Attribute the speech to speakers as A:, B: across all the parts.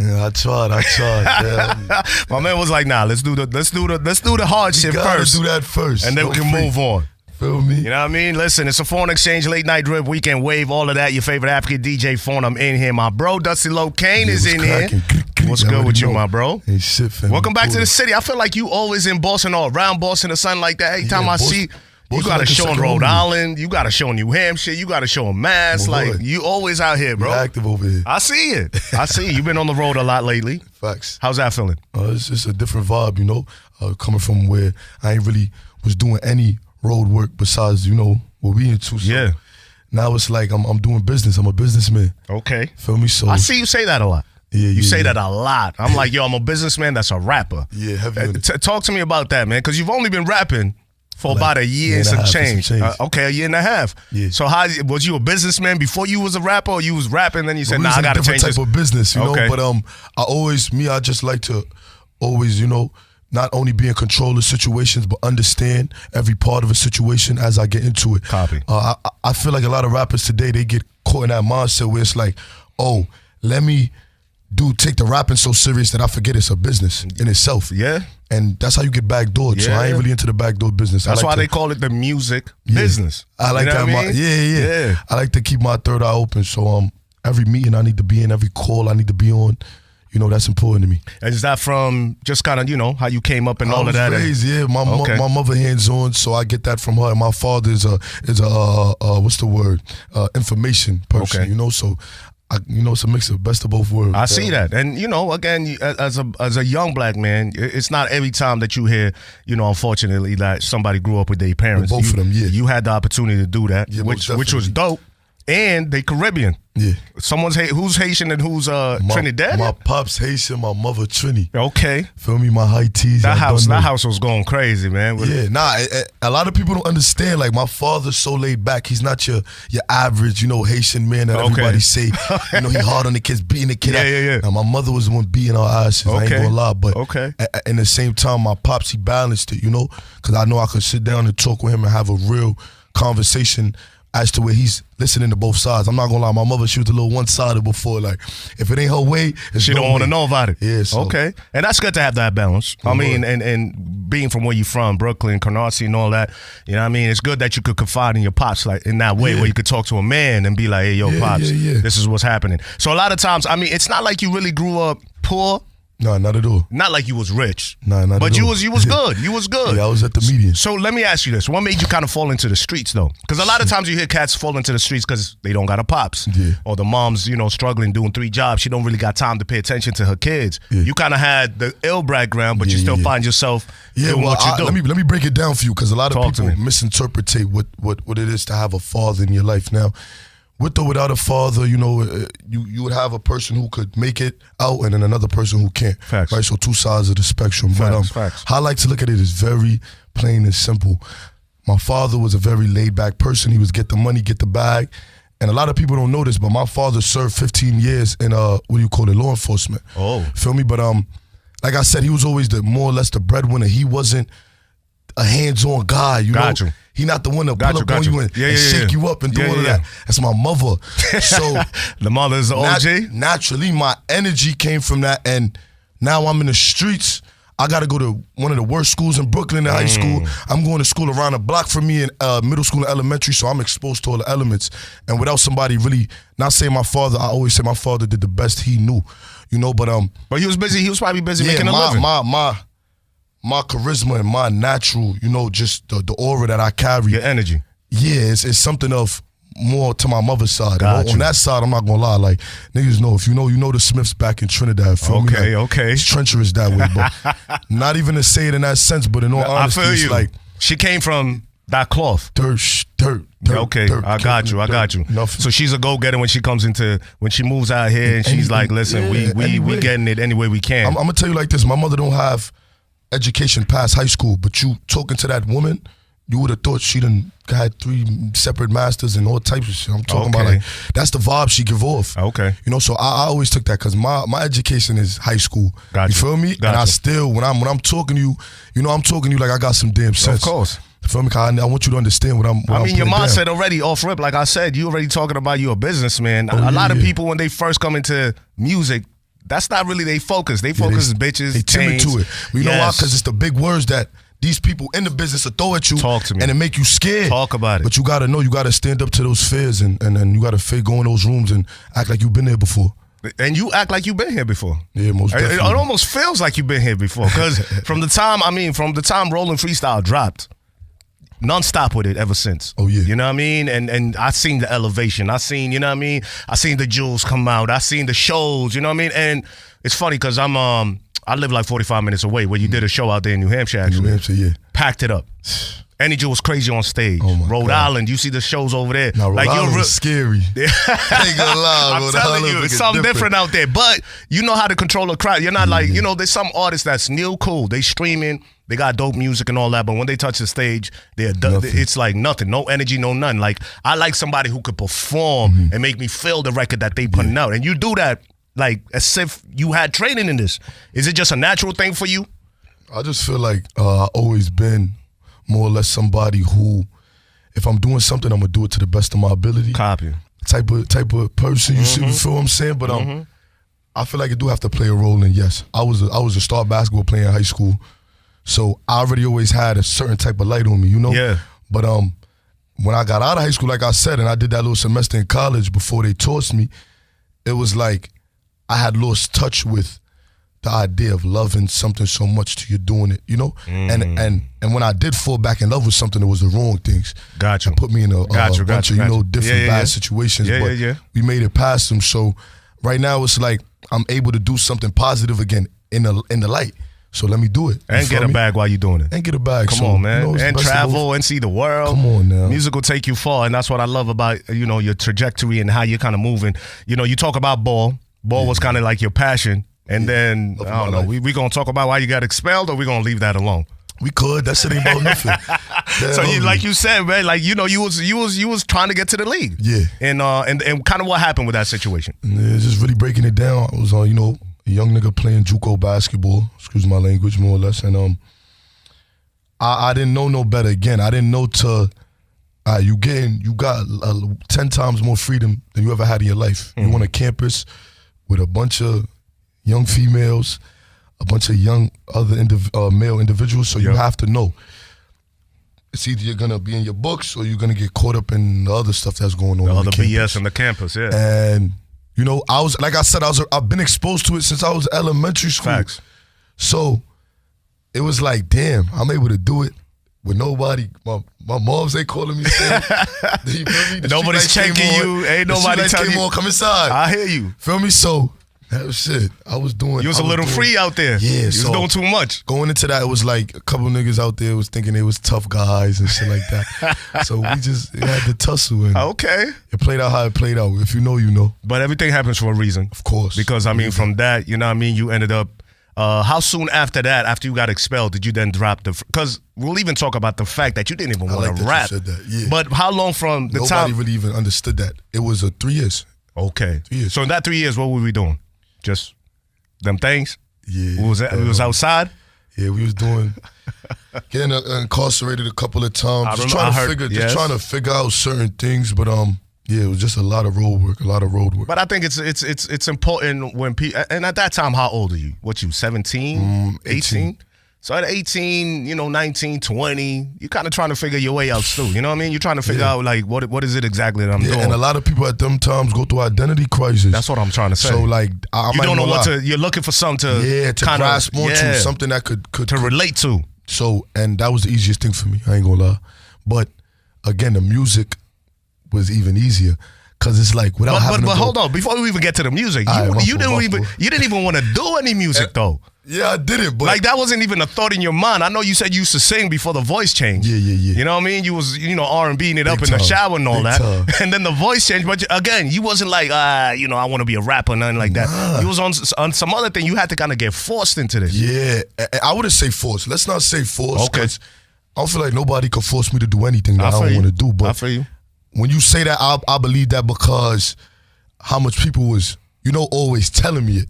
A: Yeah, I tried. Yeah.
B: My man was like, nah, let's do the hard shit first.
A: Do that first.
B: And then we can move on.
A: Feel me?
B: You know what I mean? Listen, it's a foreign exchange, late night drip, weekend wave, all of that. Your favorite African DJ phone. I'm in here. My bro, Dusty Locane is in here. What's good with you, my bro?
A: Hey, shit, fam.
B: Welcome back to the city. I feel like you always in Boston or around Boston or something like that. Every time I see you got a show in Rhode Island, you got a show in New Hampshire, you got a show in Mass. Like, you always out here, bro.
A: You're active over here.
B: I see it. I see you. You've been on the road a lot lately.
A: Facts.
B: How's that feeling?
A: It's just a different vibe, you know, coming from where I ain't really was doing any road work besides, you know, what we into. So
B: yeah.
A: Now it's like I'm doing business. I'm a businessman.
B: Okay.
A: Feel me? So
B: I see you say that a lot.
A: Yeah,
B: you say that a lot. I'm like, yo, I'm a businessman that's a rapper.
A: Yeah, heavy.
B: Talk to me about that, man, because you've only been rapping for about a year and some change. Okay, a year and a half.
A: Yeah.
B: So how was you a businessman before you was a rapper, or you was rapping then you said, nah, I gotta change
A: different type of business, you know. But I just like to always, you know, not only be in control of situations, but understand every part of a situation as I get into it.
B: Copy.
A: I feel like a lot of rappers today, they get caught in that mindset where it's like, oh, let me take the rapping so serious that I forget it's a business in itself.
B: Yeah.
A: And that's how you get backdoored. Yeah. So I ain't really into the backdoor business.
B: That's why they call it the music business.
A: I like that. Yeah. I like to keep my third eye open. So every meeting I need to be in, every call I need to be on, you know, that's important to me.
B: And is that from just kind of, you know, how you came up and all of that?
A: My mother hands-on, so I get that from her. And my father is a what's the word? Information person, you know, so it's a mix of best of both worlds.
B: I see that. And, you know, again, as a young black man, it's not every time that you hear, you know, unfortunately, that somebody grew up with their parents.
A: With both of them, yeah.
B: You had the opportunity to do that,
A: yeah,
B: which was dope. And they Caribbean.
A: Yeah.
B: Who's Haitian and who's Trinidad?
A: My pop's Haitian, my mother Trini.
B: Okay.
A: Feel me? My high teas.
B: That house was going crazy, man.
A: A lot of people don't understand. Like, my father's so laid back. He's not your average, you know, Haitian man that everybody say, you know, he hard on the kids, beating the kid.
B: Yeah.
A: Now, my mother was the one beating our asses. I ain't gonna lie. But in the same time, my pops, he balanced it, you know, because I know I could sit down and talk with him and have a real conversation as to where he's listening to both sides. I'm not gonna lie, my mother, she was a little one-sided before. Like, if it ain't her way,
B: she don't want to know about it.
A: Yeah. So.
B: Okay, and that's good to have that balance. I mean, and being from where you from, Brooklyn, Canarsie, and all that. You know what I mean? It's good that you could confide in your pops like in that way, where you could talk to a man and be like, hey, yo, pops, this is what's happening. So a lot of times, I mean, it's not like you really grew up poor.
A: No, not at all.
B: Not like you was rich.
A: No, not at all.
B: But you was good. You was good.
A: Yeah, I was at the median.
B: So let me ask you this. What made you kind of fall into the streets, though? Because a lot of times you hear cats fall into the streets because they don't got a pops.
A: Yeah.
B: Or the mom's, you know, struggling, doing 3 jobs. She don't really got time to pay attention to her kids. Yeah. You kind of had the ill background, but you still find yourself doing what you do.
A: Let me break it down for you, because a lot of people misinterpret what it is to have a father in your life. Now, with or without a father, you know, you would have a person who could make it out and then another person who can't.
B: Facts.
A: Right? So 2 sides of the spectrum.
B: Facts.
A: How I like to look at it is very plain and simple. My father was a very laid-back person. He was get the money, get the bag. And a lot of people don't know this, but my father served 15 years in, law enforcement.
B: Oh.
A: Feel me? But like I said, he was always more or less the breadwinner. He wasn't a hands-on guy, you know? He not the one to pull up on you and shake you up and do all of that. That's my mother. So
B: the mother is the OG?
A: Naturally, my energy came from that, and now I'm in the streets. I got to go to one of the worst schools in Brooklyn in high school. I'm going to school around the block from me in middle school and elementary, so I'm exposed to all the elements. And without somebody really, not saying my father, I always say my father did the best he knew, you know, but
B: he was busy. He was probably busy making a living.
A: My charisma and my natural, you know, just the aura that I carry.
B: Your energy.
A: Yeah, it's something of more to my mother's side. On that side, I'm not gonna lie, like, niggas know, if you know the Smiths back in Trinidad, feel me? Like, it's treacherous that way, but not even to say it in that sense, but in all honesty,
B: I feel you.
A: It's like,
B: she came from that cloth.
A: Dirt.
B: Okay, I got you.
A: Nothing.
B: So she's a go-getter when she moves out here, and she's like, listen, we getting it any way we can.
A: I'm gonna tell you like this, my mother don't have education past high school, but you talking to that woman, you would have thought she done had 3 separate masters and all types of shit. I'm talking about, like, that's the vibe she give off.
B: Okay.
A: You know, so I always took that, because my education is high school.
B: Gotcha.
A: You feel me? And I still, when I'm talking to you, you know, I'm talking to you like I got some damn sense.
B: Of course.
A: You feel me? I want you to understand what I'm
B: your mindset already off rip. Like I said, you already talking about you a businessman. A lot of people, when they first come into music, that's not really their focus. They focus is bitches,
A: They timid
B: chains.
A: to it. You know why? Because it's the big words that these people in the business will throw at you.
B: Talk to me.
A: And it make you scared.
B: Talk about it.
A: But you got to know, you got to stand up to those fears and you got to go in those rooms and act like you've been there before.
B: And you act like you've been here before.
A: Yeah, most definitely.
B: It almost feels like you've been here before. Because from the time Rolling Freestyle dropped, non-stop with it ever since.
A: Oh, yeah.
B: You know what I mean? And I seen the elevation. I seen, you know what I mean? I seen the jewels come out. I seen the shows, you know what I mean? And it's funny because I live like 45 minutes away where you did a show out there in New Hampshire, actually.
A: New Hampshire, yeah.
B: Packed it up. Energy was crazy on stage.
A: Oh my
B: Rhode
A: God.
B: Island, you see the shows over there.
A: Now, Rhode
B: like
A: Island was scary. I ain't gonna lie,
B: I'm telling you, it's something different out there. But you know how to control a crowd. You're not like, you know, there's some artists that's new, cool. They streaming, they got dope music and all that, but when they touch the stage, it's like nothing. No energy, no nothing. Like, I like somebody who could perform and make me feel the record that they putting out. And you do that like as if you had training in this. Is it just a natural thing for you?
A: I just feel like I've always been more or less somebody who, if I'm doing something, I'm gonna do it to the best of my ability.
B: Copy.
A: Type of person, you see, you feel what I'm saying? But I feel like I do have to play a role. And yes, I was a star basketball player in high school, so I already always had a certain type of light on me, you know.
B: Yeah.
A: But when I got out of high school, like I said, and I did that little semester in college before they tossed me, it was like I had lost touch with the idea of loving something so much till you're doing it, you know? And when I did fall back in love with something, it was the wrong things.
B: Gotcha.
A: It put me in a bunch of, you know, different bad situations.
B: Yeah,
A: but we made it past them. So right now it's like I'm able to do something positive again in the light. So let me do it.
B: And get a bag while you're doing it.
A: And get a bag.
B: Come on, man. You know, and travel and see the world.
A: Come on now.
B: Music will take you far, and that's what I love about, you know, your trajectory and how you're kind of moving. You know, you talk about ball. Ball was kind of like your passion. And then, I don't know, we going to talk about why you got expelled, or we going to leave that alone?
A: We could. That shit ain't about nothing.
B: So you, like you said, man, like, you know, you was trying to get to the league.
A: Yeah.
B: And kind of what happened with that situation?
A: Yeah, just really breaking it down. I was you know, a young nigga playing JUCO basketball, excuse my language, more or less. And I didn't know no better. Again, I didn't know you got 10 times more freedom than you ever had in your life. You on a campus with a bunch of young females, a bunch of young other male individuals, so you have to know. It's either you're gonna be in your books or you're gonna get caught up in the other stuff that's going on.
B: The other BS on the campus, yeah.
A: And you know, I've been exposed to it since I was elementary school.
B: Facts.
A: So it was like, damn, I'm able to do it with nobody. My moms ain't calling me. You feel me?
B: Nobody's checking you. Ain't nobody telling you.
A: Come inside.
B: I hear you.
A: Feel me? So that was shit. I was doing.
B: You was a little free out there.
A: Yeah,
B: you was doing too much.
A: Going into that, it was like a couple niggas out there was thinking they was tough guys and shit like that. So we just had to tussle. And
B: okay.
A: It played out how it played out. If you know, you know.
B: But everything happens for a reason.
A: Of course.
B: Because, I mean, from that, you know what I mean, you ended up, how soon after that, after you got expelled, did you then drop because we'll even talk about the fact that you didn't even want to rap.
A: You said that. Yeah.
B: But how long from the time?
A: Nobody really even understood that. It was 3 years.
B: Okay.
A: 3 years.
B: So in that 3 years, what were we doing? Just them things?
A: Yeah.
B: We was outside?
A: Yeah, we was doing, getting incarcerated a couple of times. Just trying to figure out certain things, but yeah, it was just a lot of road work. But
B: I think it's important when people, and at that time, how old are you? What, you 17, 18? So at 18, you know, 19, 20, you're kind of trying to figure your way out still. You know what I mean? You're trying to figure out, like, what is it exactly that I'm doing?
A: And a lot of people at them times go through identity crisis.
B: That's what I'm trying to say.
A: So, like,
B: you don't know what you're looking for something to
A: grasp onto, something that could
B: relate to.
A: So, and that was the easiest thing for me. I ain't gonna lie. But, again, the music was even easier. Cause it's like without having to
B: But hold on, before we even get to the music, you didn't even want to do any music though.
A: Yeah, I didn't. But
B: like that wasn't even a thought in your mind. I know you said you used to sing before the voice changed.
A: Yeah.
B: You know what I mean? You was R&Bing it up in the shower and all that, and then the voice changed. But again, you wasn't like you know, I want to be a rapper or nothing like that. Nah. You was on some other thing. You had to kind of get forced into this.
A: Yeah, I wouldn't say forced. Let's not say forced. Okay. I don't feel like nobody could force me to do anything that I don't want to do. But
B: I feel you.
A: When you say that, I believe that because how much people was, you know, always telling me it.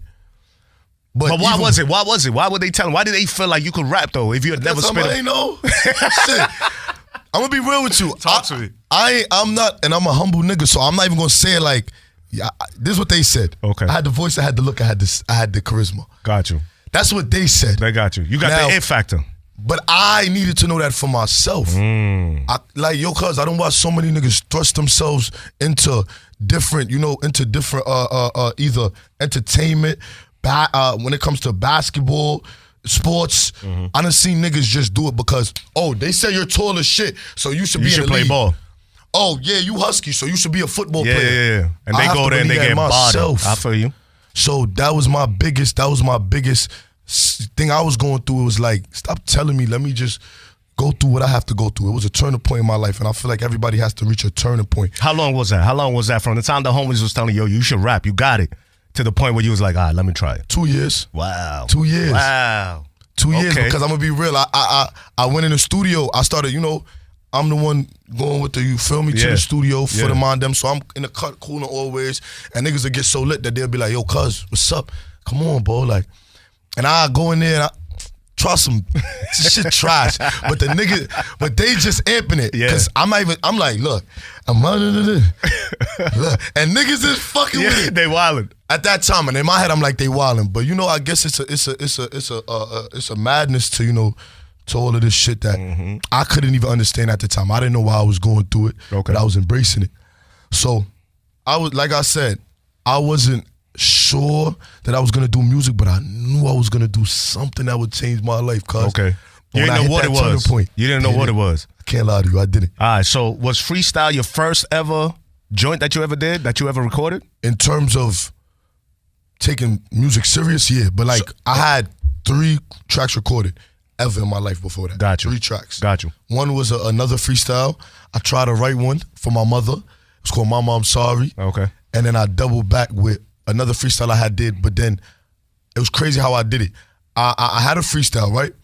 B: But why was it? Why would they tell them? Why did they feel like you could rap though if you had never spit?
A: I ain't know. Shit. I'm gonna be real with you.
B: Talk to me.
A: I'm not, and I'm a humble nigga, so I'm not even gonna say it like, Yeah, this is what they said.
B: Okay.
A: I had the voice, I had the look, I had the charisma.
B: Got you.
A: That's what they said.
B: They got you. You got
A: Now,
B: the it factor.
A: But I needed to know that for myself. Cuz I don't watch so many niggas thrust themselves into different, either entertainment, when it comes to basketball, sports. I done seen niggas just do it because, they say you're tall as shit, so you should be in the
B: play
A: league.
B: ball.
A: Oh, yeah, you husky, so you should be a football player.
B: Yeah. And they go there and they get bodied. I feel you.
A: So that was my biggest thing I was going through. It was like, stop telling me, let me just go through what I have to go through. It was a turning point in my life, and I feel like everybody has to reach a turning point.
B: How long was that? How long was that from the time the homies was telling you, yo, you should rap, you got it, to the point where you was like, all right, let me try it?
A: 2 years.
B: Wow.
A: 2 years.
B: Wow.
A: 2 years, because I'm going to be real. I went in the studio. I started, I'm the one going with to the studio for the man them. So I'm in the cut, cooling always. And niggas will get so lit that they'll be like, yo, cuz, what's up? Come on, bro. Like, and I go in there and I trust them. This shit trash. But the niggas, they just amping it. Because I'm like, look, look. And niggas is fucking with it.
B: They wildin'.
A: At that time, and in my head, I'm like, they wildin'. But I guess it's a madness to, to all of this shit that I couldn't even understand at the time. I didn't know why I was going through it, but I was embracing it. So like I said, I wasn't sure that I was gonna do music, but I knew I was gonna do something that would change my life. Cause
B: you didn't know what it was. You didn't know what it was.
A: I can't lie to you, I didn't.
B: All right, so was freestyle your first ever joint that you ever did, that you ever recorded?
A: In terms of taking music serious, yeah. But I had 3 tracks recorded ever in my life before that.
B: Got you.
A: 3 tracks.
B: Got you.
A: One was another freestyle. I tried to write one for my mother. It's called Mama, I'm Sorry.
B: Okay.
A: And then I doubled back with another freestyle I had did, but then it was crazy how I did it. I had a freestyle, right?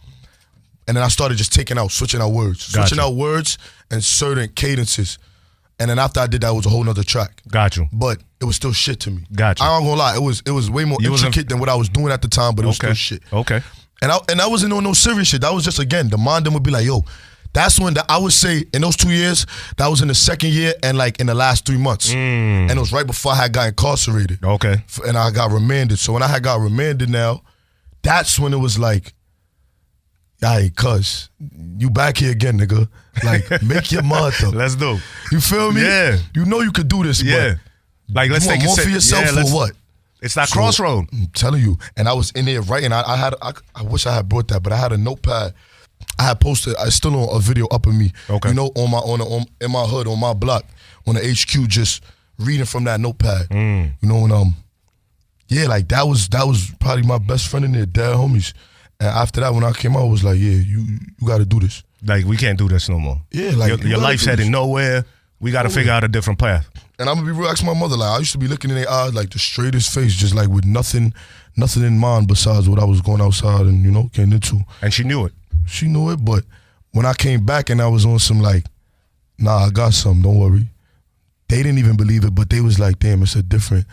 A: And then I started just switching out words. Switching out words and certain cadences. And then after I did that, it was a whole nother track.
B: Got you.
A: But it was still shit to me.
B: Got you.
A: I ain't gonna lie, it was way more intricate than what I was doing at the time, but it was still shit.
B: Okay.
A: And I wasn't on no serious shit. That was just, again, the mind them would be like, yo, that's when I would say in those 2 years, that was in the second year and in the last 3 months. And it was right before I had got incarcerated.
B: Okay.
A: And I got remanded. So when I had got remanded now, that's when it was like, hey, cuz, you back here again, nigga. Like, make your mother.
B: Let's do.
A: You feel me?
B: Yeah.
A: You know you could do this,
B: but like, let's take
A: more for yourself or what?
B: It's that crossroad.
A: I'm telling you. And I was in there writing. I wish I had brought that, but I had a notepad. I had posted. I still on a video up of me.
B: Okay.
A: In my hood, on my block, on the HQ, just reading from that notepad. And that was probably my best friend in there, dad homies. And after that, when I came out, I was like, yeah, you got to do this.
B: Like, we can't do this no more.
A: Yeah, like
B: your life's heading nowhere. We got to figure out a different path.
A: And I'm gonna be real, ask my mother, like, I used to be looking in their eyes like the straightest face, just like with nothing in mind besides what I was going outside and, getting into.
B: And she knew it.
A: She knew it, but when I came back and I was on some like, nah, I got something, don't worry. They didn't even believe it, but they was like, damn, it's a different,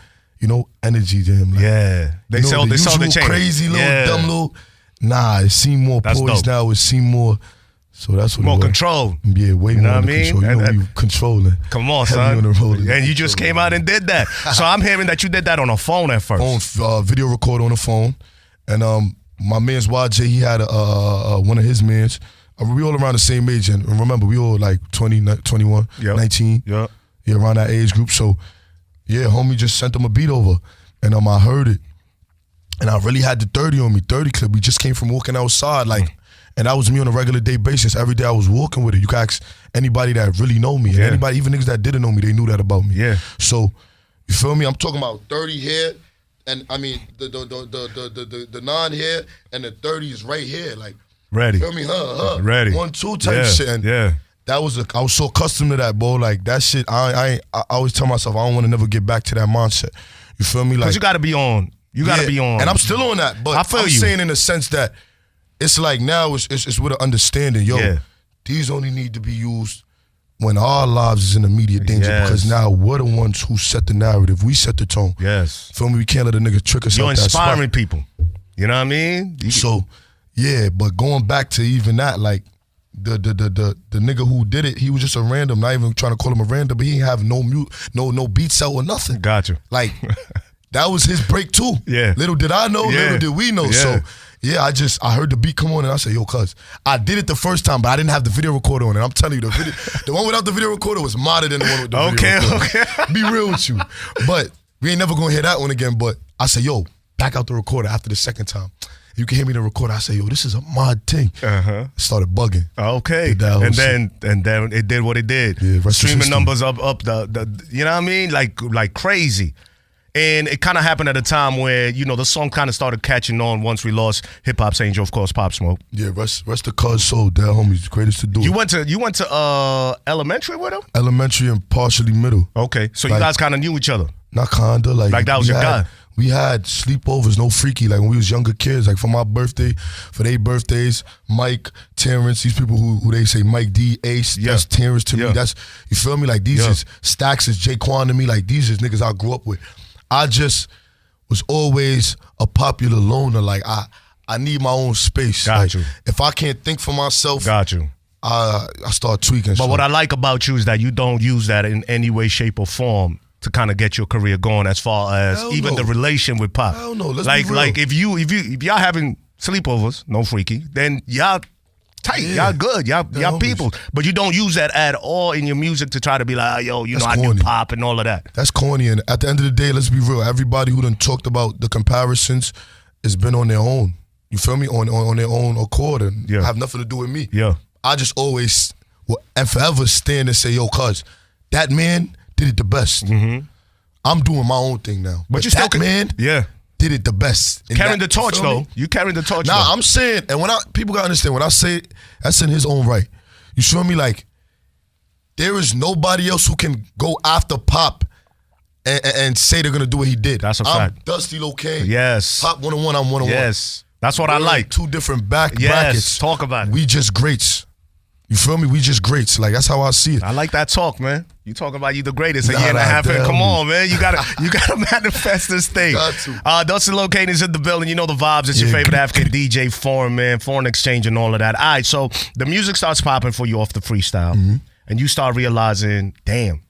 A: energy to him. Like,
B: they saw the change.
A: Crazy little dumb little, nah, it seemed more poised now, it seemed more. So that's what
B: more control.
A: Yeah, way more
B: under
A: control. You controlling.
B: Come on, son. And you just came out and did that. So I'm hearing that you did that on a phone at first.
A: On video recorder on the phone. And my man's YJ, he had one of his mans. We all around the same age. And remember, we all like 20, 21, 19. Yeah, around that age group. So, yeah, homie just sent him a beat over. And I heard it. And I really had the 30 on me, 30 clip. We just came from walking outside, like, and that was me on a regular day basis. Every day I was walking with it. You can ask anybody that really know me. And anybody, even niggas that didn't know me, they knew that about me. Yeah. So, you feel me? I'm talking about 30 here, and I mean the 9 here, and the 30 is right here. Like,
B: ready.
A: Feel me?
B: Ready.
A: 1, 2 type shit. And that was I was so accustomed to that, bro. Like, that shit, I always tell myself, I don't want to never get back to that mindset. You feel me? Like,
B: because you got to be on. You got to be on.
A: And I'm still on that, but I'm saying in the sense that it's like now it's with an understanding. Yo, these only need to be used when our lives is in immediate danger, because now we're the ones who set the narrative. We set the tone.
B: Yes.
A: Feel me? We can't let a nigga trick us out that spot.
B: You're inspiring people. You know what I mean?
A: So, yeah, but going back to even that, like, the nigga who did it, he was just a random, not even trying to call him a random, but he didn't have no beats out or nothing.
B: Gotcha.
A: Like, that was his break too.
B: Yeah.
A: Little did I know, little did we know.
B: Yeah.
A: So, yeah, I heard the beat come on and I said, yo, cuz, I did it the first time, but I didn't have the video recorder on it. I'm telling you, the one without the video recorder was modder than the one with the video recorder.
B: Okay.
A: Be real with you. But we ain't never gonna hear that one again. But I said, yo, back out the recorder after the second time. You can hear me in the recorder. I say, yo, this is a mod thing. Started bugging.
B: Okay. And then it did what it did.
A: Yeah,
B: streaming numbers up the you know what I mean? Like crazy. And it kind of happened at a time where, you know, the song kind of started catching on once we lost Hip Hop's Angel, of course, Pop Smoke.
A: Yeah, rest the cuz soul, that homie's the greatest to do.
B: You went to elementary with him?
A: Elementary and partially middle.
B: Okay, so you guys kind of knew each other.
A: Not kinda, like
B: that was your guy.
A: We had sleepovers, no freaky, like when we was younger kids, like for my birthday, for their birthdays, Mike, Terrence, these people who they say Mike D, Ace, that's Terrence to me. That's, you feel me? Like these is Stacks is Jaquan to me, like these is niggas I grew up with. I just was always a popular loner. Like I need my own space.
B: Got you.
A: If I can't think for myself,
B: got you.
A: I start tweaking.
B: But what I like about you is that you don't use that in any way, shape, or form to kind of get your career going, as far as even the relation with Pop.
A: Hell no. Let's
B: like
A: be real.
B: like if y'all having sleepovers, no freaky, then y'all tight, y'all good, y'all people. But you don't use that at all in your music to try to be like, yo, you know, I knew Pop and all of that.
A: That's corny. And at the end of the day, let's be real. Everybody who done talked about the comparisons has been on their own. You feel me? On their own accord and have nothing to do with me.
B: Yeah.
A: I just always will and forever stand and say, yo, cuz, that man did it the best. I'm doing my own thing now.
B: But you still
A: man did it the best.
B: Carrying the torch, though. You carrying the torch,
A: Nah, I'm saying, and people gotta understand, when I say it, that's in his own right. You feel me? Like, there is nobody else who can go after Pop and say they're gonna do what he did.
B: That's a fact.
A: I'm Dusty Locane.
B: Yes.
A: Pop 101, I'm 101.
B: Yes. That's what I like.
A: Two different brackets.
B: Talk about it.
A: We just greats. You feel me? We just greats. Like, that's how I see it.
B: I like that talk, man. You talking about you the greatest a year and a half in. Come on, man. You gotta manifest this thing.
A: Got to.
B: Dusty Locane is in the building. You know the vibes. It's your favorite African DJ, foreign exchange and all of that. All right, so the music starts popping for you off the freestyle. And you start realizing, damn,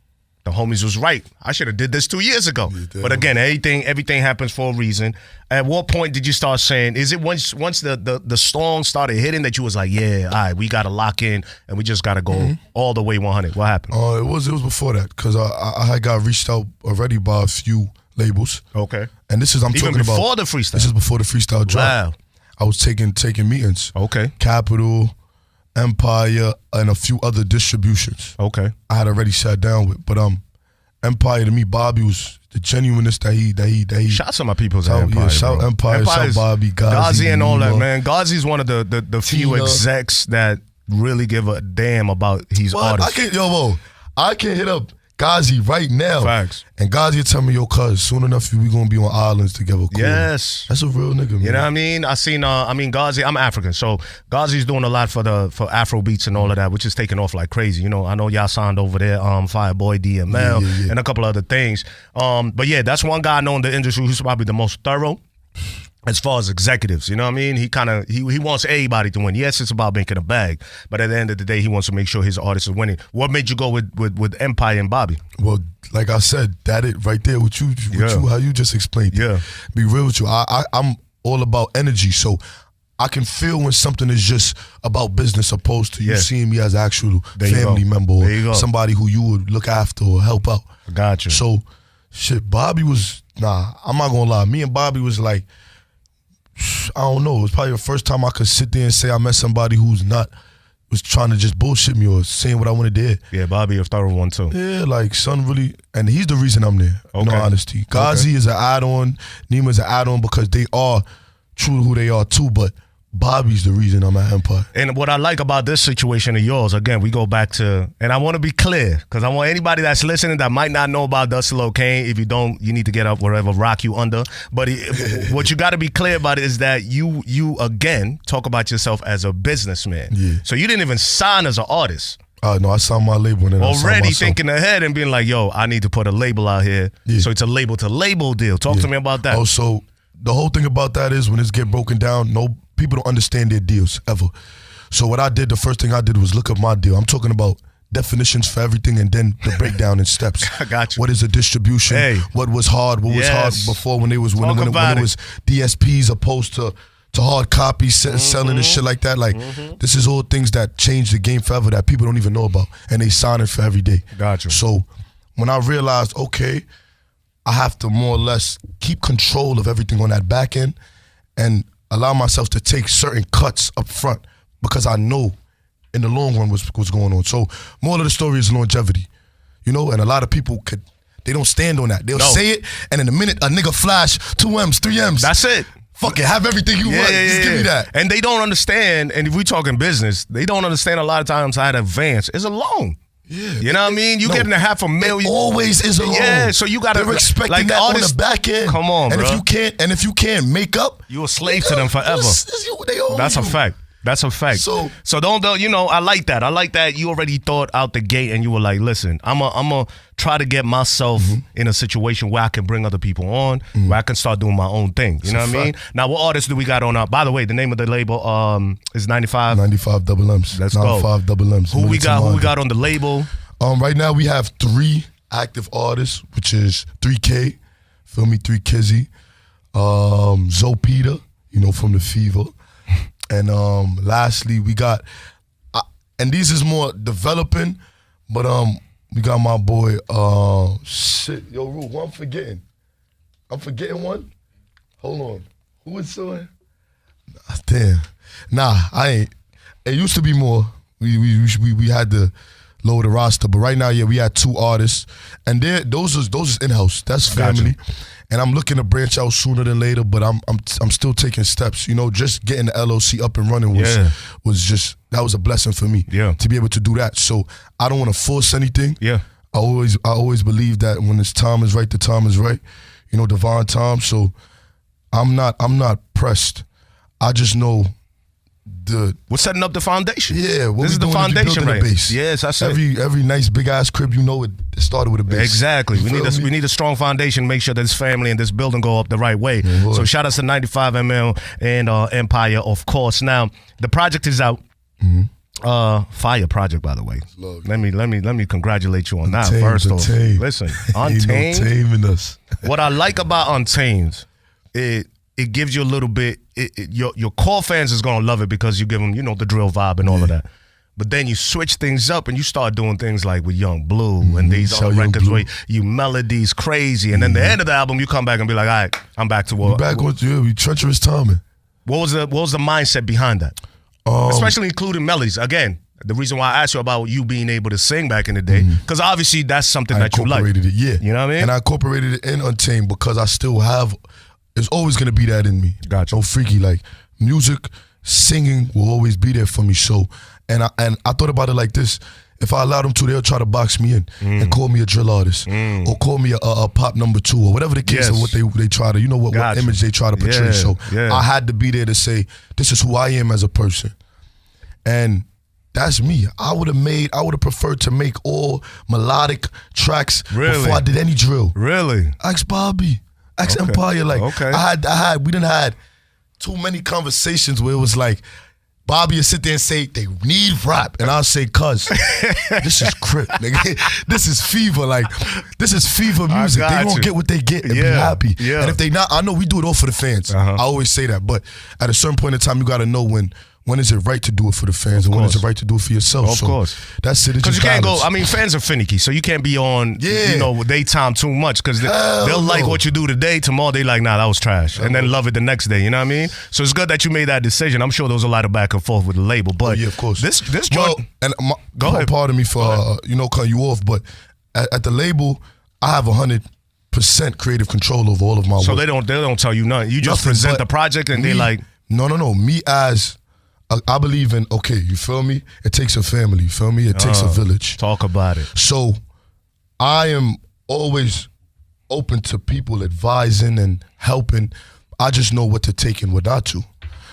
B: the homies was right. I should have did this 2 years ago. But again, everything happens for a reason. At what point did you start saying, is it once the storm started hitting that you was like, yeah, all right, we got to lock in and we just got to go all the way 100? What happened?
A: It was before that, because I had got reached out already by a few labels.
B: Okay.
A: And this is, I'm
B: even
A: talking about.
B: before the freestyle?
A: This is before the freestyle drop.
B: Wow.
A: I was taking meetings.
B: Okay.
A: Capital, Empire, and a few other distributions.
B: Okay.
A: I had already sat down with, but Empire to me, Bobby was the genuineness that he.
B: Shout some of my people's at Empire.
A: Yeah, shout
B: bro.
A: Empire, shout Bobby,
B: Gazi and all that, man. Gazi's one of the few execs that really give a damn about his artists.
A: I can hit up Gazi right now.
B: Facts.
A: And Gazi will tell me, yo, cuz, soon enough we gonna be on islands together. Cool.
B: Yes.
A: That's a real nigga, man.
B: You know what I mean? Gazi, I'm African, so Gazi's doing a lot for Afro beats and all of that, which is taking off like crazy. You know, I know y'all signed over there, Fireboy, DML, and a couple other things. But yeah, that's one guy I know in the industry who's probably the most thorough as far as executives. You know what I mean? He wants everybody to win. Yes, it's about making a bag, but at the end of the day, he wants to make sure his artist is winning. What made you go with Empire and Bobby?
A: Well, like I said, that it right there with you, how you just explained it.
B: Yeah.
A: Be real with you. I'm all about energy, so I can feel when something is just about business opposed to you seeing me as an actual family member or somebody who you would look after or help out.
B: Gotcha.
A: So, shit, Bobby was, I'm not gonna lie. Me and Bobby was like, I don't know. It was probably the first time I could sit there and say I met somebody who's not was trying to just bullshit me or saying what I wanted to hear.
B: Yeah, Bobby a thorough one too.
A: Yeah, like son really, and he's the reason I'm there. In all honesty, Gazi is an add-on, Nima's an add-on because they are true to who they are too. But Bobby's the reason I'm at Empire.
B: And what I like about this situation of yours, again, we go back to, and I want to be clear, because I want anybody that's listening that might not know about Dusty Locane, if you don't, you need to get up wherever rock you under. But what you got to be clear about is that you again, talk about yourself as a businessman.
A: Yeah.
B: So you didn't even sign as an artist.
A: No, I signed my label. And then
B: already thinking ahead and being like, yo, I need to put a label out here. Yeah. So it's a label-to-label deal. Talk to me about that.
A: Oh, so the whole thing about that is when it's get broken down, people don't understand their deals ever. So what I did, the first thing I did was look up my deal. I'm talking about definitions for everything and then the breakdown in steps.
B: I got you.
A: What is a distribution?
B: Hey.
A: What was hard? What was hard before when it was when it was DSPs opposed to hard copies, selling and shit like that. Like this is all things that change the game forever that people don't even know about, and they sign it for every day.
B: Gotcha.
A: So when I realized, okay, I have to more or less keep control of everything on that back end and allow myself to take certain cuts up front because I know in the long run what's going on. So moral of the story is longevity, you know, and a lot of people they don't stand on that. They'll say it, and in a minute, a nigga flash 2 M's, 3 M's.
B: That's it.
A: Fuck it, have everything you want. Just give me that.
B: And they don't understand, and if we talking business, they don't understand a lot of times how to advance. It's a loan.
A: Yeah.
B: You know what I mean? You getting $500,000.
A: It always is a loan.
B: Yeah, so you gotta.
A: They're expecting
B: like
A: that
B: artists,
A: on the back end.
B: Come on,
A: and
B: bro.
A: If you can't make up,
B: you a slave to them forever. That's a fact. That's a fact. So don't you know? I like that. I like that you already thought out the gate and you were like, listen, I'm a try to get myself in a situation where I can bring other people on, where I can start doing my own thing. You know what I mean? Now, what artists do we got on? By the way, the name of the label is 95.
A: 95 Double M's.
B: Let's
A: 95
B: go.
A: Double M's.
B: Who we got on the label?
A: Right now we have 3 active artists, which is 3K, feel me, 3 Kizzy, Zoe Peter, you know, from the Fever. And lastly, we got, and these is more developing, but we got my boy, yo, Ru, who I'm forgetting? I'm forgetting one? Hold on. Who is so? Damn. Nah, I ain't. It used to be more. We had to lower the roster, but right now, yeah, we had 2 artists, and those is in-house. That's family. Gotcha. And I'm looking to branch out sooner than later, but I'm still taking steps. You know, just getting the LLC up and running was just, that was a blessing for me. Yeah. To be able to do that. So I don't want to force anything. Yeah. I always believe that when this time is right, the time is right. You know, divine time. So I'm not pressed. I just know we're setting up the foundation. Yeah, this is the foundation, right? Yes, I said every nice big ass crib, you know, it started with a base. Exactly. We need a strong foundation. Make sure that this family and this building go up the right way. So shout out to 95 ML and Empire, of course. Now the project is out. Fire project, by the way. Let me congratulate you on that. First off, listen, Untamed. Ain't no taming us. What I like about Untamed, it gives you a little bit. Your core fans is gonna love it because you give them, you know, the drill vibe and all of that. But then you switch things up and you start doing things like with Young Blue and these other records where you melodies crazy, and then the end of the album you come back and be like, all right, I'm back to what. Back with you. We treacherous timing. What was the mindset behind that? Especially including melodies. Again, the reason why I asked you about you being able to sing back in the day, because obviously that's something that you like. I incorporated it, yeah. You know what I mean? And I incorporated it in Untamed because I still have. There's always gonna be that in me. Gotcha. No freaky, like music, singing will always be there for me. So, and I thought about it like this: if I allow them to, they'll try to box me in and call me a drill artist or call me a pop number 2 or whatever the case of what they try to, you know, what image they try to portray. So I had to be there to say, this is who I am as a person, and that's me. I would have preferred to make all melodic tracks before I did any drill. Really? Ask Bobby. Empire, like we done had too many conversations where it was like Bobby would sit there and say they need rap, and I'll say, cuz this is crip, nigga. This is fever, like this is fever music. They gonna get what they get and be happy. Yeah. And if they not, I know we do it all for the fans. I always say that, but at a certain point in time, you gotta know when is it right to do it for the fans and when is it right to do it for yourself. Of course. That's it. Because you can't go, I mean, fans are finicky, so you can't be on, you know, daytime too much because they'll like what you do today, tomorrow they like, nah, that was trash, and then love it the next day, you know what I mean? So it's good that you made that decision. I'm sure there was a lot of back and forth with the label, but yeah, of course. This joint, and go ahead. Pardon me for, you know, cutting you off, but at the label, I have 100% creative control over all of my work. So they don't tell you nothing. You just present the project and they like. No. Me as, I believe in, okay, you feel me? It takes a family, you feel me? It takes a village. Talk about it. So I am always open to people advising and helping. I just know what to take and what not to.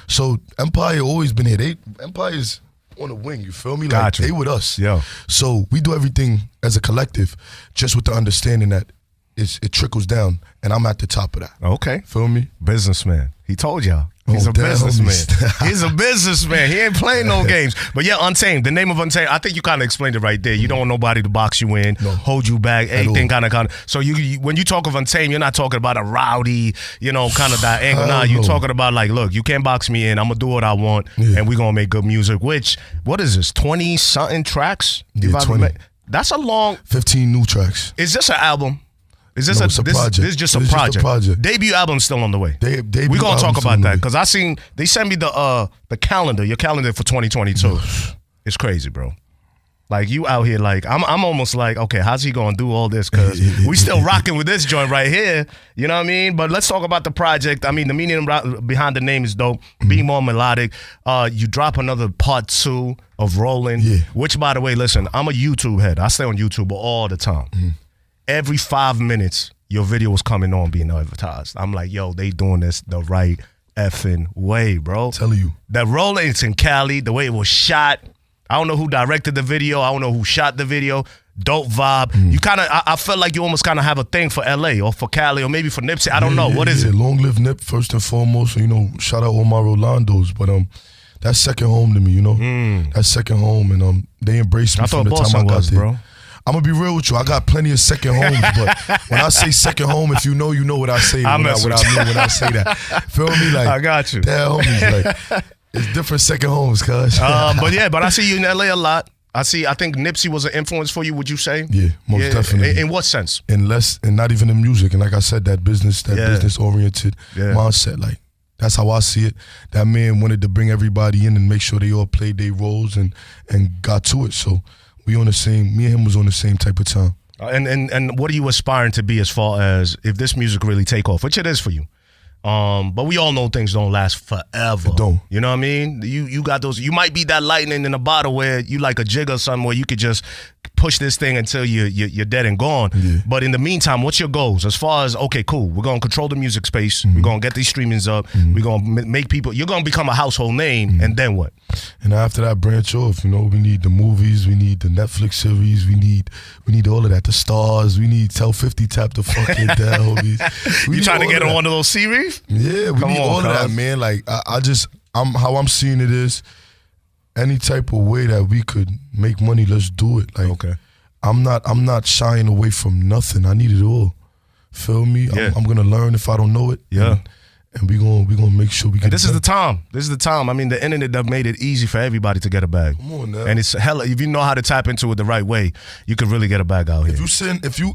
A: So Empire always been here. Empire's on the wing, you feel me? Like they with us. Yeah. So we do everything as a collective, just with the understanding that it trickles down and I'm at the top of that. Okay. Feel me? Businessman. He told y'all.
B: He's a businessman.
A: Homies.
B: He's a businessman. He ain't playing no games. But yeah, Untamed. The name of Untamed, I think you kind of explained it right there. You don't want nobody to box you in, hold you back, anything kind of. So you when you talk of Untamed, you're not talking about a rowdy, kind of that angle. Nah, you're talking about like, look, you can't box me in. I'm going to do what I want, and we're going to make good music, which, what is this, 20-something tracks?
A: Yeah, 20.
B: That's a long.
A: 15 new tracks.
B: Is this an album? Is this
A: it's a project.
B: This is just a project. Debut album's still on the way. We're gonna talk about that because they sent me the calendar, your calendar for 2022. It's crazy, bro. Like you out here, like I'm almost like, okay, how's he gonna do all this? Because we still rocking with this joint right here. You know what I mean? But let's talk about the project. I mean, the meaning behind the name is dope. Being more melodic. You drop another part 2 of Rolling. Yeah. Which, by the way, listen, I'm a YouTube head. I stay on YouTube all the time. Every 5 minutes, your video was coming on being advertised. I'm like, yo, they doing this the right effing way, bro.
A: Telling you.
B: That Rolling, it's in Cali, the way it was shot. I don't know who directed the video. I don't know who shot the video. Dope vibe. You kind of, I felt like you almost kind of have a thing for LA or for Cali or maybe for Nipsey. I don't know. What is it?
A: Long live Nip, first and foremost. Shout out all my Rolandos. But that's second home to me, That's second home. And they embraced me from the time I got there. Bro. I'm going to be real with you. I got plenty of second homes, but when I say second home, if you know what I say. What I mean when I say that. Feel me? Like,
B: I got you.
A: That homies, like, it's different second homes, cuz.
B: But I see you in LA a lot. I think Nipsey was an influence for you, would you say?
A: Yeah, most definitely.
B: In what sense?
A: And not even in music. And like I said, that business-oriented mindset. Like, that's how I see it. That man wanted to bring everybody in and make sure they all played their roles and got to it. So me and him was on the same type of time.
B: And what are you aspiring to be as far as if this music really take off, which it is for you? But we all know things don't last forever.
A: It don't.
B: You know what I mean? You got those. You might be that lightning in a bottle where you like a jig or something where you could just push this thing until you're dead and gone. Yeah. But in the meantime, what's your goals? As far as, okay, cool, we're going to control the music space. We're going to get these streamings up. We're going to make people, you're going to become a household name. And then what?
A: And after that, branch off. We need the movies. We need the Netflix series. We need all of that. The stars. We need Tell 50 Tap the fucking down.
B: You trying to get on one of those series?
A: Yeah, we need all of that, man. Like, how I'm seeing it is, any type of way that we could make money, let's do it. Like, okay. I'm not shying away from nothing. I need it all. Feel me? Yeah. I'm gonna learn if I don't know it.
B: Yeah.
A: And we gonna make sure we get.
B: And this is the time. This is the time. I mean, the internet have made it easy for everybody to get a bag.
A: Come on now.
B: And it's hella. If you know how to tap into it the right way, you could really get a bag out here.
A: If you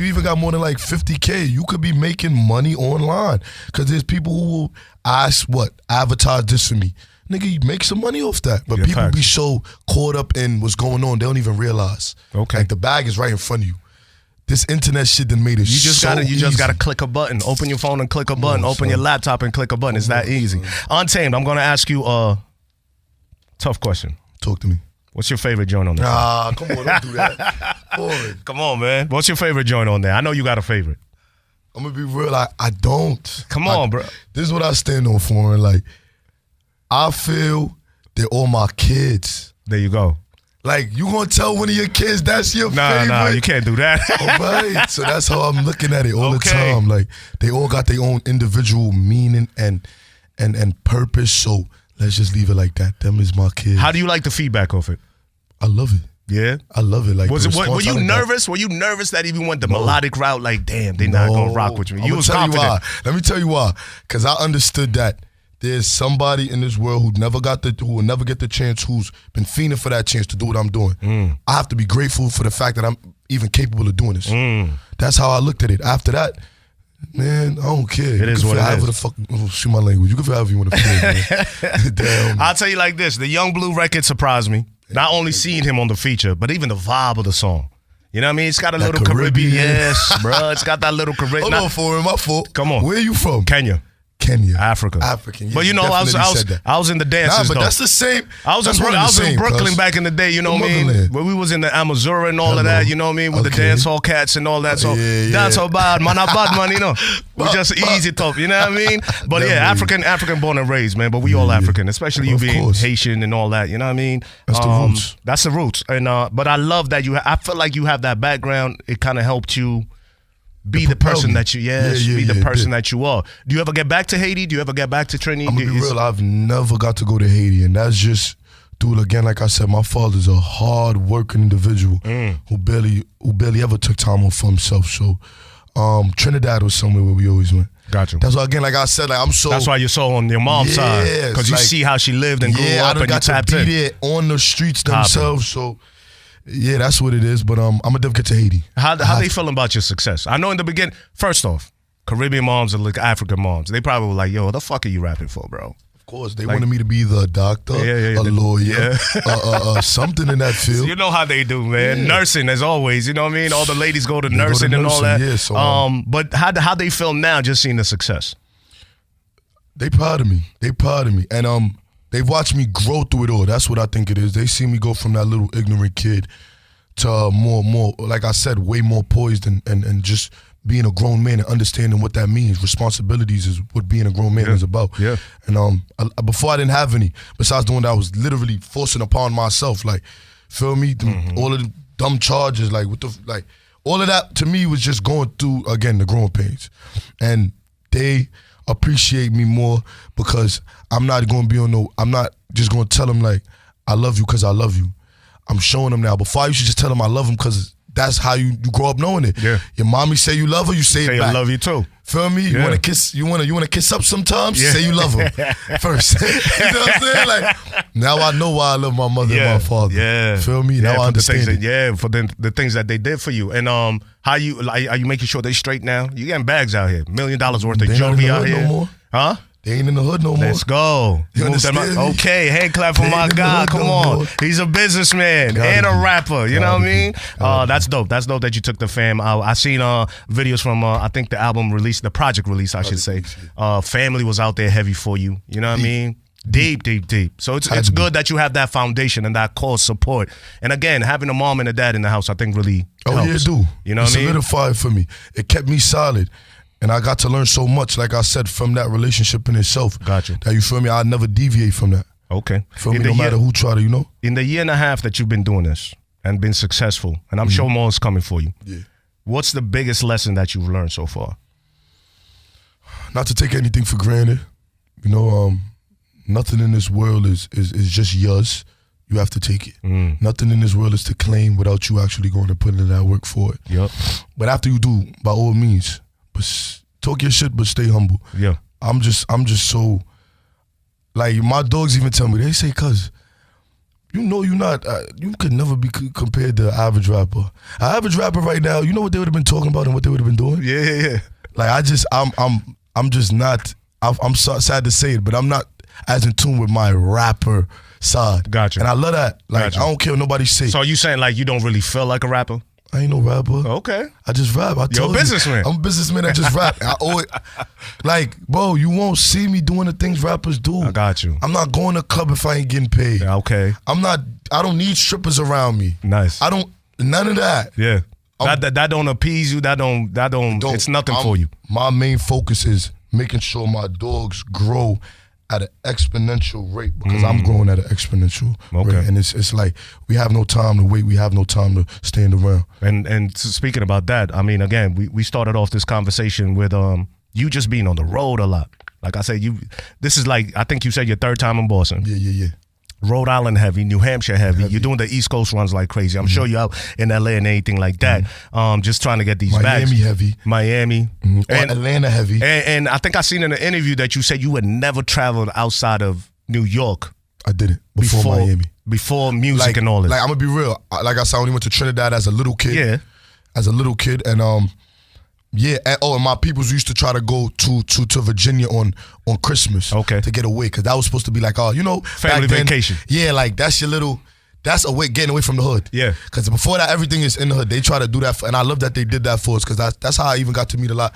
A: even got more than like 50K, you could be making money online. Because there's people who will ask, advertise this for me. Nigga, you make some money off that. But people be so caught up in what's going on, they don't even realize. Okay. Like the bag is right in front of you. This internet shit that made it
B: You just gotta click a button. Open your phone and click a button. Open your laptop and click a button. It's that easy. Untamed, I'm gonna ask you a tough question.
A: Talk to me.
B: What's your favorite joint on there?
A: Come on, don't do that.
B: Come on, man. What's your favorite joint on there? I know you got a favorite.
A: I'm gonna be real, I don't.
B: Come on, bro.
A: This is what I stand on for, and like, I feel they're all my kids.
B: There you go.
A: Like, you gonna tell one of your kids that's your favorite?
B: Nah, you can't do that.
A: All right, so that's how I'm looking at it all the time. Like, they all got their own individual meaning and purpose, so let's just leave it like that. Them is my kids.
B: How do you like the feedback of it?
A: I love it.
B: Yeah?
A: I love it. Like,
B: were you nervous? Were you nervous that even went the melodic route? Like, damn, they're not gonna rock with me. You was confident.
A: Let me tell you why. Because I understood that there's somebody in this world who will never get the chance, who's been fiending for that chance to do what I'm doing. I have to be grateful for the fact that I'm even capable of doing this. That's how I looked at it. After that, man, I don't care.
B: It is what it is.
A: Shoot my language. You can feel however you want to feel, man. Damn.
B: I'll tell you like this. The Young Blue record surprised me. Not only seeing him on the feature, but even the vibe of the song. You know what I mean? It's got a little Caribbean. Yes, bro. It's got that little Caribbean.
A: Hold on for it. My fault.
B: Come on.
A: Where are you from?
B: Kenya.
A: African.
B: Yeah, but you know, I was in the dances.
A: Nah, but that's the same.
B: I was in Brooklyn back in the day. You know what I mean? Where we was in the Amazura and all of that. You know what I mean? With the dance hall cats and all that. So dance hall bad, man, not bad, man. You know, we just easy top. You know what I mean? But yeah, African born and raised, man. But we all African, especially you being Haitian and all that. You know what I mean?
A: That's the roots.
B: That's the roots. And but I love that I feel like you have that background. It kind of helped you be the person that you the person that you are. Do you ever get back to Haiti? Do you ever get back to Trinity?
A: I'm gonna be real, I've never got to go to Haiti, and that's just, dude, again, like I said, my father's a hard-working individual who barely ever took time off for himself. So Trinidad was somewhere where we always went.
B: Gotcha.
A: That's why, again, like I said, like I'm so.
B: That's why you're so on your mom's side, because you see how she lived and grew up, and you tapped in.
A: I got to be there on the streets themselves. So, yeah, that's what it is. But I'm gonna never get to Haiti.
B: How they feeling about your success? I know in the beginning. First off, Caribbean moms and like African moms, they probably were like, "Yo, what the fuck are you rapping for, bro?"
A: Of course, they wanted me to be the doctor, a lawyer, something in that field.
B: So you know how they do, man. Nursing, as always. You know what I mean? All the ladies go to nursing and all that.
A: Yeah, so,
B: but how they feel now, just seeing the success?
A: They proud of me. And they've watched me grow through it all. That's what I think it is. They see me go from that little ignorant kid to more, like I said, way more poised and just being a grown man and understanding what that means. Responsibilities is what being a grown man is about.
B: Yeah.
A: And before I didn't have any. Besides doing that, I was literally forcing upon myself. Like, feel me? All of the dumb charges, like all of that to me was just going through, again, the growing pains. And they appreciate me more because I'm not just going to tell them like, I love you because I love you. I'm showing them now. Before I used to just tell them I love them because that's how you grow up knowing it.
B: Yeah.
A: Your mommy say you love her, you say it back.
B: I love you too.
A: Feel me? You want to kiss? You want to kiss up sometimes? Say you love her first. You know what I'm saying? Like, now I know why I love my mother and my father.
B: Yeah.
A: Feel me? Now I understand it.
B: For the things that they did for you. And how are you making sure they straight now? You getting bags out here, $1 million worth of jewelry out here.
A: No more.
B: Huh?
A: They ain't in the hood no more.
B: Let's go.
A: You understand me?
B: Okay, hand clap for my guy. Come on. He's a businessman and a rapper. You know what I mean? That's dope. That's dope that you took the fam out. I seen videos from, I think the album release, the project release, I should say. Family was out there heavy for you. You know what I mean? Deep. So it's good that you have that foundation and that core support. And again, having a mom and a dad in the house, I think really helps.
A: Yeah, it do.
B: You know what I mean?
A: It solidified for me. It kept me solid. And I got to learn so much, like I said, from that relationship in itself.
B: Gotcha.
A: That, you feel me? I'll never deviate from that.
B: Okay.
A: Feel me? No matter who try to, you know?
B: In the year and a half that you've been doing this and been successful, and I'm sure more is coming for you.
A: Yeah.
B: What's the biggest lesson that you've learned so far?
A: Not to take anything for granted. You know, nothing in this world is just yours. You have to take it. Nothing in this world is to claim without you actually going to put in that work for it.
B: Yep.
A: But after you do, by all means, but talk your shit, but stay humble.
B: Yeah.
A: I'm just so, like, my dogs even tell me, they say, cuz, you know you're not, you could never be compared to an average rapper. An average rapper right now, you know what they would have been talking about and what they would have been doing?
B: Yeah.
A: Like, I'm just not, I'm so sad to say it, but I'm not as in tune with my rapper side.
B: Gotcha.
A: And I love that. Like,
B: Gotcha.
A: I don't care what nobody say.
B: So are you saying like you don't really feel like a rapper?
A: I ain't no rapper.
B: Okay.
A: I just rap.
B: You're a businessman.
A: I'm a businessman that just rap. I always, like, bro, you won't see me doing the things rappers do.
B: I got you.
A: I'm not going to club if I ain't getting paid.
B: Yeah, okay.
A: I don't need strippers around me.
B: Nice.
A: None of that.
B: Yeah. That don't appease you. That don't it's nothing for you.
A: My main focus is making sure my dogs grow at an exponential rate because I'm growing at an exponential rate. And it's like we have no time to wait. We have no time to stand around.
B: And speaking about that, I mean, again, we started off this conversation with you just being on the road a lot. Like I said, this is like, I think you said your third time in Boston.
A: Yeah.
B: Rhode Island heavy, New Hampshire heavy. You're doing the East Coast runs like crazy. I'm sure you're out in LA and anything like that. Just trying to get these bags. Miami.
A: And Atlanta heavy.
B: And I think I seen in an interview that you said you had never traveled outside of New York.
A: I did it before Miami.
B: Before music and all this.
A: Like, I'm gonna be real. Like I said, I only went to Trinidad as a little kid.
B: Yeah.
A: As a little kid, and and my peoples used to try to go to Virginia on Christmas, to get away, because that was supposed to be like,
B: family vacation.
A: Yeah, like that's away, getting away from the hood.
B: Yeah,
A: because before that, everything is in the hood. They try to do that, and I love that they did that for us, because that's how I even got to meet a lot.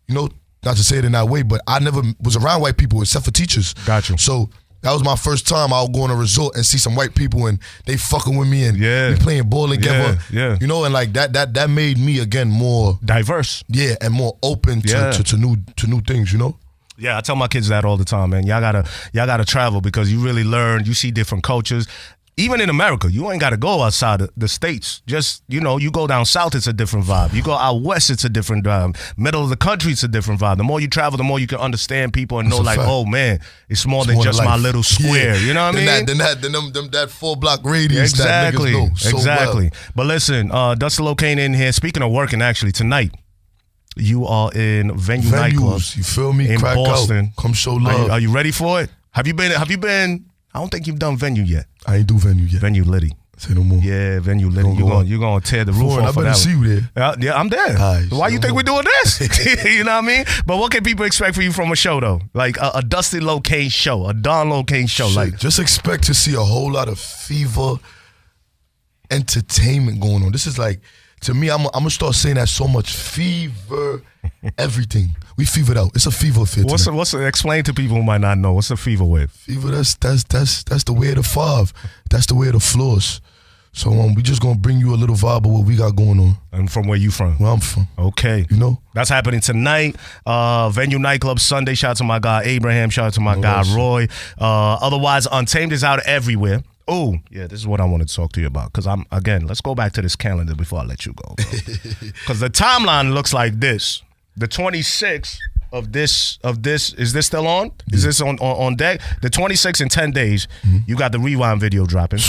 A: Not to say it in that way, but I never was around white people except for teachers.
B: Gotcha.
A: So that was my first time I would go on a resort and see some white people and they fucking with me and we playing ball together.
B: Yeah.
A: And like that made me again more
B: diverse.
A: Yeah, and more open to new things,
B: Yeah, I tell my kids that all the time, man. Y'all gotta travel because you really learn, you see different cultures. even in America, you ain't got to go outside the states. Just, you know, you go down south, it's a different vibe. You go out west, it's a different vibe. Middle of the country, it's a different vibe. The more you travel, the more you can understand people and know, like, oh man, it's more than just my little square. You know what I mean?
A: That 4-block radius.
B: Exactly.
A: That niggas know so
B: exactly.
A: well.
B: But listen, Dusty Locane in here. Speaking of working, actually tonight, you are in Venue Nightclub.
A: You feel me?
B: In
A: Crack
B: Boston.
A: Out. Come show love.
B: Are you ready for it? Have you been? I don't think you've done Venue yet.
A: I ain't do Venue yet.
B: Venue Liddy.
A: Say no more.
B: Yeah, Venue Liddy. You're gonna tear the roof off.
A: I better see you there.
B: Yeah, I'm there.
A: Right,
B: why you think we're doing this? You know what I mean? But what can people expect from you from a show though? Like a Dusty Locane show, a Don Locane show.
A: Shit,
B: like,
A: just expect to see a whole lot of fever entertainment going on. This is like, to me, I'm gonna start saying that so much. Fever, everything. We fevered out. It's a fever fit.
B: Explain to people who might not know. What's a fever with?
A: Fever, that's the way of the five. That's the way of the floors. So we just gonna bring you a little vibe of what we got going on.
B: And from where you from?
A: Where I'm from.
B: Okay.
A: You know?
B: That's happening tonight. Venue Nightclub Sunday. Shout out to my guy Abraham. Shout out to my guy Roy. Otherwise, Untamed is out everywhere. Oh, yeah, this is what I want to talk to you about. Because let's go back to this calendar before I let you go. Because the timeline looks like this. The 26th of this, is this still on? Yeah. Is this on deck? The 26th in 10 days, you got the Rewind video dropping.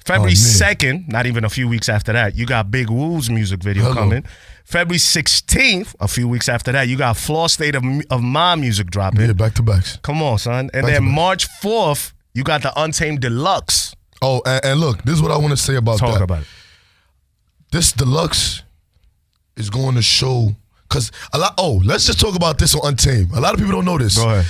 B: February 2nd, not even a few weeks after that, you got Big Woo's music video coming. February 16th, a few weeks after that, you got Floor State of My music dropping.
A: Yeah, back to backs.
B: Come on, son. And then March 4th, you got the Untamed Deluxe.
A: Oh, and look, this is what I want to say about that.
B: Talk about it.
A: This Deluxe is going to show, because let's just talk about this on Untamed. A lot of people don't know this.
B: Go ahead.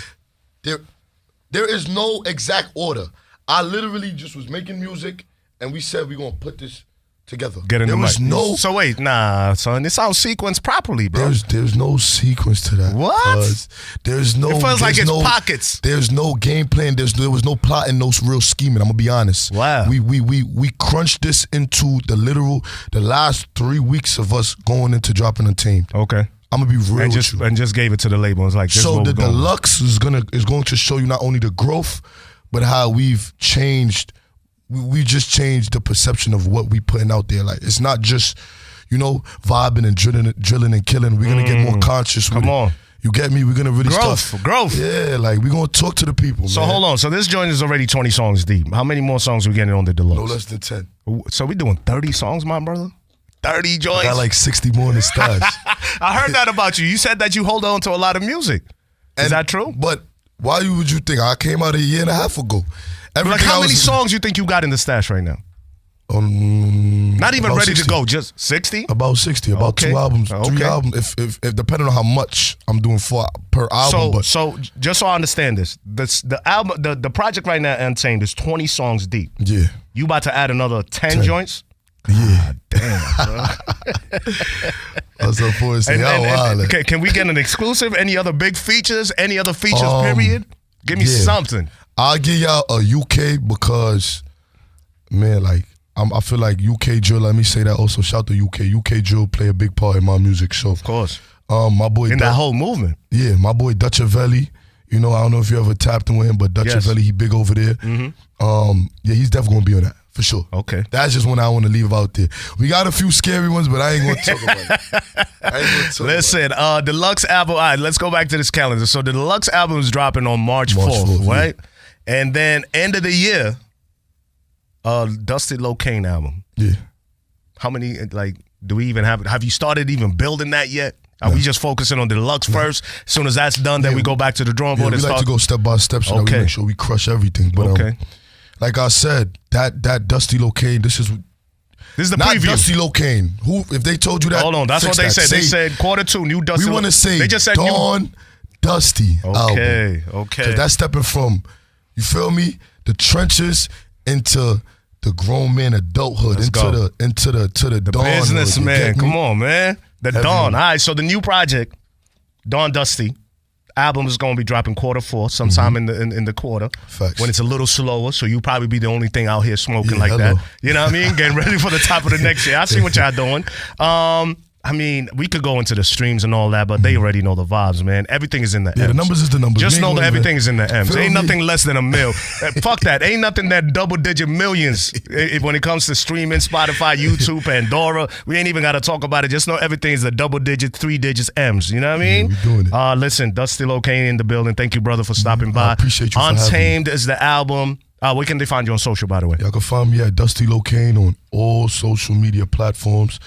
A: There is no exact order. I literally just was making music, and we said we're going to put this together.
B: There was no. So wait, nah, son. It sounds sequenced properly, bro.
A: There's no sequence to that.
B: What?
A: There's no.
B: It feels like it's pockets.
A: There's no game plan. There was no plot and no real scheming. I'm gonna be honest.
B: Wow.
A: We crunched this into the last 3 weeks of us going into dropping Untamed.
B: Okay.
A: I'm gonna be real with you.
B: And just gave it to the label. It's like,
A: so the Deluxe is going to show you not only the growth, but how we've changed. We just changed the perception of what we putting out there. Like, it's not just, vibing and drilling and killing. We're gonna get more conscious with it. Come on. You get me? We're gonna really
B: growth.
A: Yeah, like we're gonna talk to the people.
B: So
A: man.
B: Hold on. So this joint is already 20 songs deep. How many more songs we getting on the Deluxe?
A: No less than 10.
B: So we doing 30 songs, my brother? 30 joints?
A: I got like 60 more in the stash.
B: I heard that about you. You said that you hold on to a lot of music. Is that true?
A: But why would you think? I came out a year and a half ago.
B: Like, how many songs you think you got in the stash right now? Not even ready 60. To go, just 60?
A: About 60, about 2 albums, 3 albums, if depending on how much I'm doing per album.
B: So just so I understand this, the album, the project right now, Untamed, is 20 songs deep.
A: Yeah.
B: You about to add another 10 joints?
A: Yeah.
B: Damn, bro.
A: What's up for us?
B: Can we get an exclusive? Any other big features? Any other features, period? Give me something.
A: I'll give y'all a UK because, man, like, I feel like UK drill, let me say that also, shout to UK. UK drill play a big part in my music. So,
B: of course.
A: My boy
B: in that whole movement.
A: Yeah, my boy Dutchavelli. I don't know if you ever tapped in with him, but Dutchavelli, he big over there. Yeah, he's definitely gonna be on that. For sure.
B: Okay.
A: That's just one I want to leave out there. We got a few scary ones, but I ain't going to talk about it.
B: Listen, Deluxe album. All right, let's go back to this calendar. So the Deluxe album is dropping on March 4th, right? Yeah. And then end of the year, Dusty Locane album.
A: Yeah.
B: How many, do we even have you started even building that yet? Are we just focusing on the Deluxe first? As soon as that's done, then we go back to the drawing board
A: we
B: and
A: like to go step by step so that we make sure we crush everything. But, like I said, that Dusty Locane, this is
B: the
A: not
B: preview.
A: Dusty Locane. Who, if they told you that?
B: Hold on, that's what they said. They said Q2, new Dusty.
A: We want to say
B: they just said
A: Dawn Dusty album.
B: Okay.
A: That's stepping from, you feel me, the trenches into the grown man adulthood, into the Dawn
B: businessman. Come on, man. The Dawn. All right, so the new project, Dawn Dusty. Album is going to be dropping Q4 sometime in the quarter.
A: Facts.
B: When it's a little slower, so you'll probably be the only thing out here smoking that. You know what I mean? Getting ready for the top of the next year. I see what y'all doing. I mean, we could go into the streams and all that, but they already know the vibes, man. Everything is in the M's.
A: The numbers is the numbers.
B: Just know that everything is in the M's. Ain't nothing less than a mil. Fuck that. Ain't nothing that double-digit millions when it comes to streaming, Spotify, YouTube, Pandora. We ain't even got to talk about it. Just know everything is a double-digit, 3 digits M's. You know what I mean?
A: Yeah, we doing it.
B: Listen, Dusty Locane in the building. Thank you, brother, for stopping by.
A: I appreciate you for having me.
B: Untamed is the album. Where can they find you on social, by the way?
A: Y'all can find me at Dusty Locane on all social media platforms.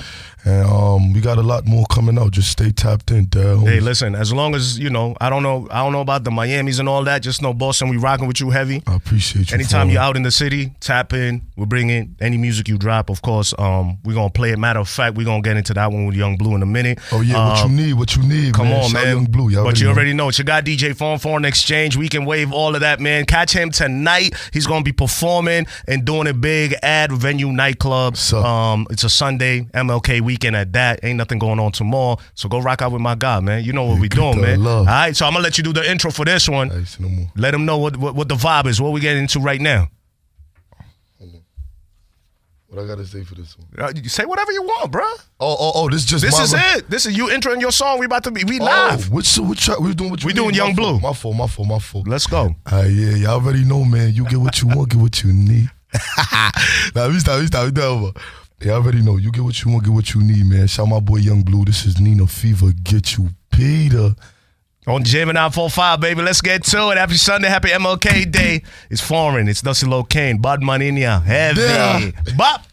A: And we got a lot more coming out. Just stay tapped in, Dad.
B: Hey, listen, as long as, you know, I don't know about the Miamis and all that. Just know, Boston, we rocking with you heavy.
A: I appreciate you.
B: Anytime you're out in the city, tap in. We're bringing any music you drop, of course. We're going to play it. Matter of fact, we're going to get into that one with Young Blue in a minute.
A: Oh, yeah, what you need,
B: come
A: man.
B: on,
A: Shout
B: man.
A: Young Blue.
B: But you already know. It's your guy, DJ Foreign Exchange. We can wave all of that, man. Catch him tonight. He's going to be performing and doing a big ad venue nightclub. It's a Sunday, MLK weekend at that. Ain't nothing going on tomorrow. So go rock out with my guy, man. You know what we doing, man.
A: Love.
B: All right, so I'm going to let you do the intro for this one.
A: No more.
B: Let them know what the vibe is, what we getting into right now.
A: What I got to say for this one?
B: You say whatever you want, bro.
A: This is
B: it. This is you introing your song. We live.
A: Which track? We doing
B: Young Blue.
A: My fault.
B: Let's go.
A: Yeah, y'all already know, man. You get what you want, get what you need. Nah, we stop. Y'all already know. You get what you want, get what you need, man. Shout my boy Young Blue. This is Nina Fever. Get you Peter.
B: On Jam 945, baby. Let's get to it. Happy Sunday. Happy MLK Day. It's foreign. It's Dusty Locane. Bad man in ya. Heavy.
A: Yeah.
B: Bop.